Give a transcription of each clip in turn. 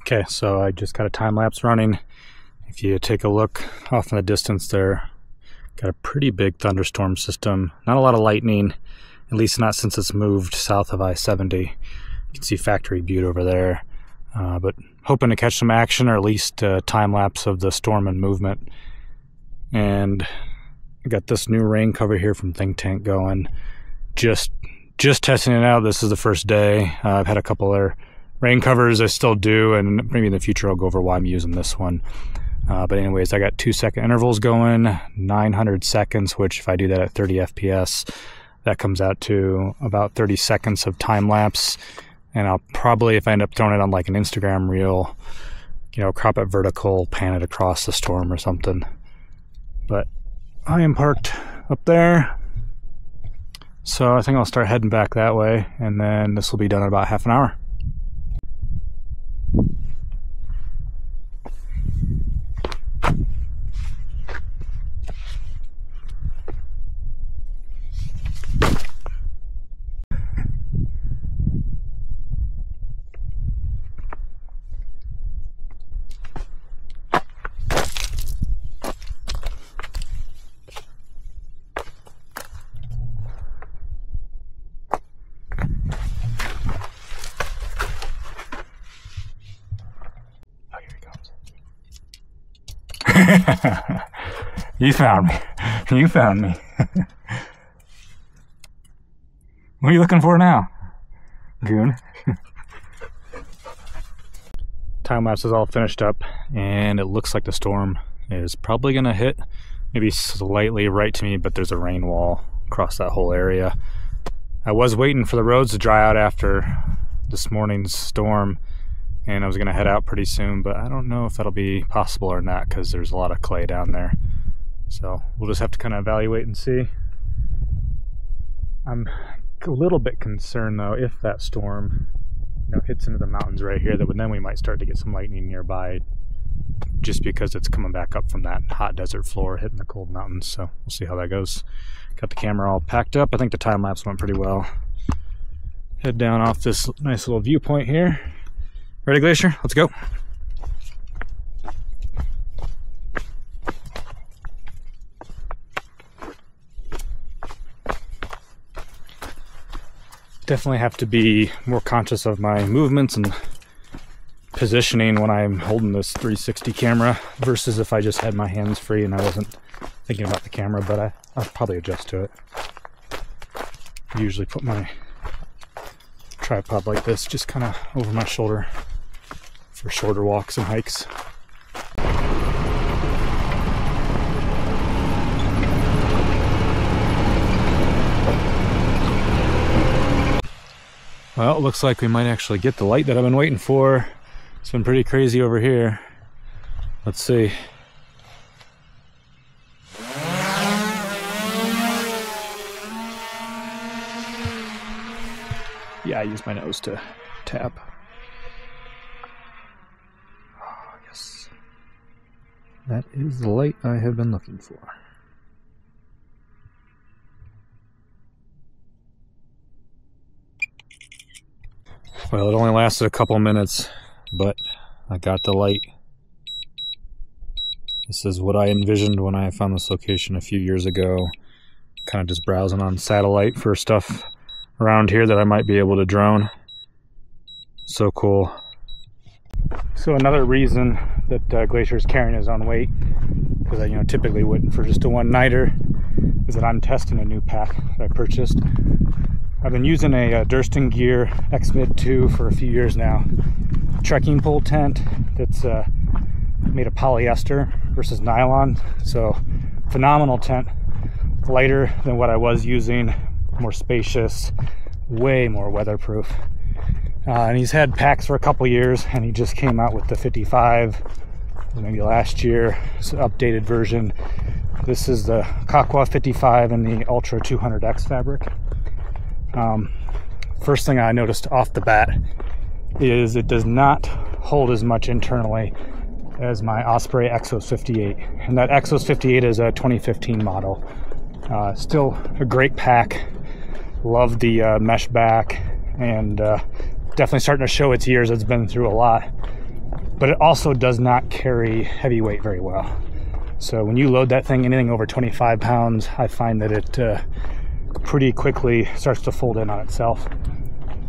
Okay, so I just got a time lapse running. If you take a look off in the distance there, got a pretty big thunderstorm system. Not a lot of lightning, at least not since it's moved south of I-70. You can see Factory Butte over there, but hoping to catch some action, or at least a time lapse of the storm and movement. And I got this new rain cover here from Think Tank going. Just testing it out. This is the first day. I've had a couple other rain covers, I still do, and maybe in the future I'll go over why I'm using this one. But anyways, I got 2-second intervals going, 900 seconds, which if I do that at 30 FPS, that comes out to about 30 seconds of time lapse. And I'll probably, if I end up throwing it on like an Instagram reel, you know, crop it vertical, pan it across the storm or something. But I am parked up there, so I think I'll start heading back that way, and then this will be done in about half an hour. You found me. You found me. What are you looking for now, goon? Time lapse is all finished up, and it looks like the storm is probably gonna hit maybe slightly right to me, but there's a rain wall across that whole area. I was waiting for the roads to dry out after this morning's storm, and I was gonna head out pretty soon, but I don't know if that'll be possible or not because there's a lot of clay down there. So we'll just have to kind of evaluate and see. I'm a little bit concerned though, if that storm, you know, hits into the mountains right here, then we might start to get some lightning nearby, just because it's coming back up from that hot desert floor hitting the cold mountains. So we'll see how that goes. Got the camera all packed up. I think the time lapse went pretty well. Head down off this nice little viewpoint here. Ready, Glacier? Let's go. Definitely have to be more conscious of my movements and positioning when I'm holding this 360 camera versus if I just had my hands free and I wasn't thinking about the camera, but I'll probably adjust to it. I usually put my tripod like this just kind of over my shoulder for shorter walks and hikes. Well, it looks like we might actually get the light that I've been waiting for. It's been pretty crazy over here. Let's see. Yeah, I use my nose to tap. Oh, yes. That is the light I have been looking for. Well, it only lasted a couple minutes, but I got the light. This is what I envisioned when I found this location a few years ago. Kind of just browsing on satellite for stuff around here that I might be able to drone. So cool. So another reason that Glacier is carrying his own weight, because I typically wouldn't for just a one-nighter, is that I'm testing a new pack that I purchased. I've been using a Durston Gear X-Mid 2 for a few years now. Trekking pole tent that's made of polyester versus nylon. So phenomenal tent, lighter than what I was using, more spacious, way more weatherproof. And he's had packs for a couple years, and he just came out with the 55, maybe last year, updated version. This is the Kakwa 55 in the Ultra 200X fabric. First thing I noticed off the bat is it does not hold as much internally as my Osprey Exos 58, and that Exos 58 is a 2015 model. Still a great pack. Love the mesh back, and definitely starting to show its years. It's been through a lot. but it also does not carry heavy weight very well. So when you load that thing, anything over 25 pounds, I find that it pretty quickly starts to fold in on itself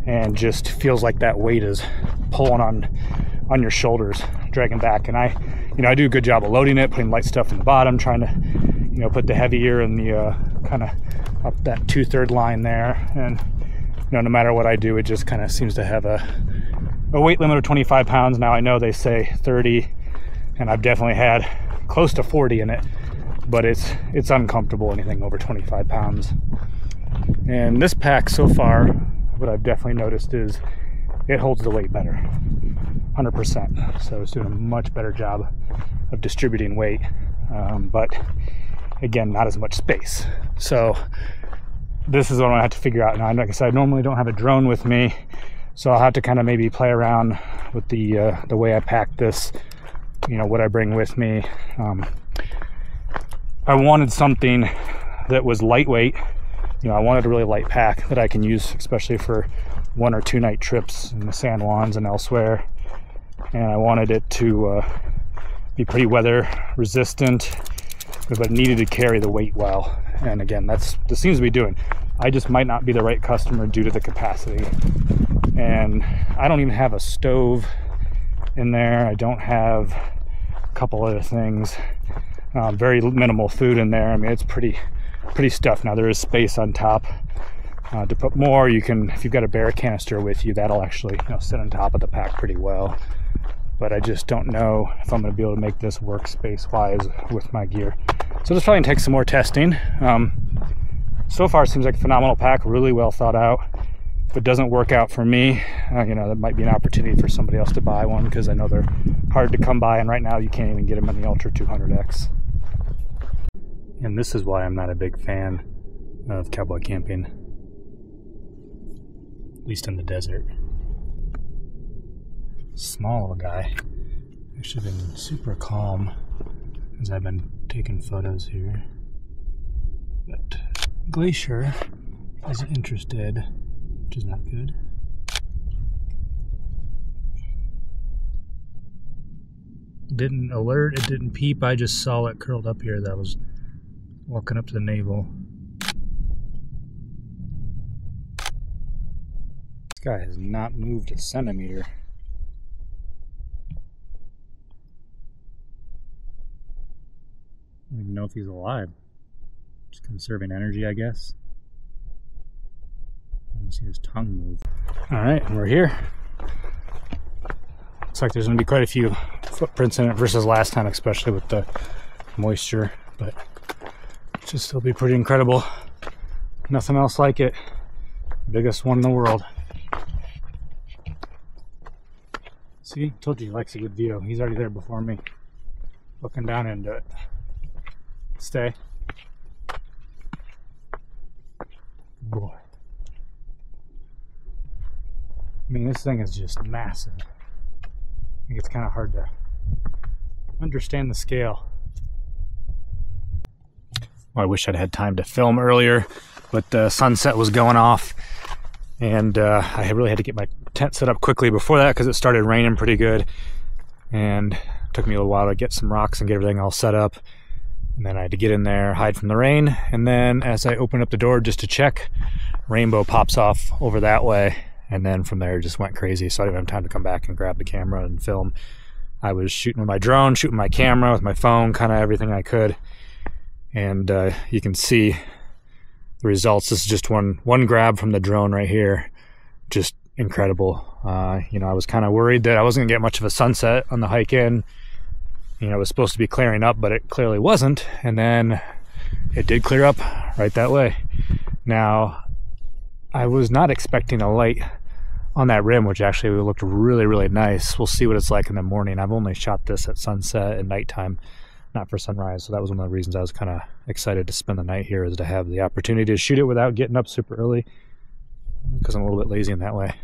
and just feels like that weight is pulling on your shoulders, dragging back. And I do a good job of loading it, putting light stuff in the bottom, trying to, put the heavier in the kind of up that 2/3 line there. And, no matter what I do, it just kind of seems to have a weight limit of 25 pounds. Now I know they say 30, and I've definitely had close to 40 in it, but it's uncomfortable anything over 25 pounds. And this pack so far, what I've definitely noticed is it holds the weight better, 100%. So it's doing a much better job of distributing weight, but again, not as much space. So this is what I have to figure out now. Like I said, I normally don't have a drone with me, so I'll have to kind of maybe play around with the way I pack this, what I bring with me. I wanted something that was lightweight. I wanted a really light pack that I can use, especially for 1 or 2 night trips in the San Juans and elsewhere. And I wanted it to be pretty weather resistant, but needed to carry the weight well. And again, this seems to be doing. I just might not be the right customer due to the capacity. And I don't even have a stove in there. I don't have a couple other things. Very minimal food in there. I mean, it's pretty stuffed. Now there is space on top to put more. You can, if you've got a bear canister with you, that'll actually sit on top of the pack pretty well. But I just don't know if I'm going to be able to make this work space-wise with my gear. So this probably takes some more testing. So far, it seems like a phenomenal pack, really well thought out. If it doesn't work out for me, that might be an opportunity for somebody else to buy one, because I know they're hard to come by, and right now you can't even get them in the Ultra 200X. And this is why I'm not a big fan of cowboy camping, at least in the desert. Small of a guy. Actually been super calm as I've been taking photos here. But Glacier isn't interested, which is not good. Didn't alert, it didn't peep, I just saw it curled up here. That was walking up to the navel. This guy has not moved a centimeter. I don't even know if he's alive. Just conserving energy, I guess. I didn't see his tongue move. Alright, we're here. Looks like there's going to be quite a few footprints in it versus last time, especially with the moisture, but it should still be pretty incredible. Nothing else like it. Biggest one in the world. See, told you he likes a good view. He's already there before me, looking down into it. Stay. Boy. I mean, this thing is just massive. I think it's kind of hard to understand the scale. Well, I wish I'd had time to film earlier, but the sunset was going off, and I really had to get my tent set up quickly before that because it started raining pretty good, and it took me a little while to get some rocks and get everything all set up. And then I had to get in there, hide from the rain, and then as I opened up the door just to check, rainbow pops off over that way, and then from there it just went crazy, so I didn't have time to come back and grab the camera and film. I was shooting with my drone, shooting my camera, with my phone, kind of everything I could, and you can see the results. This is just one grab from the drone right here. Just incredible. I was kind of worried that I wasn't gonna get much of a sunset on the hike in. It was supposed to be clearing up, but it clearly wasn't. And then it did clear up right that way. Now, I was not expecting a light on that rim, which actually looked really, really nice. We'll see what it's like in the morning. I've only shot this at sunset and nighttime, not for sunrise. So that was one of the reasons I was kind of excited to spend the night here, is to have the opportunity to shoot it without getting up super early, because I'm a little bit lazy in that way.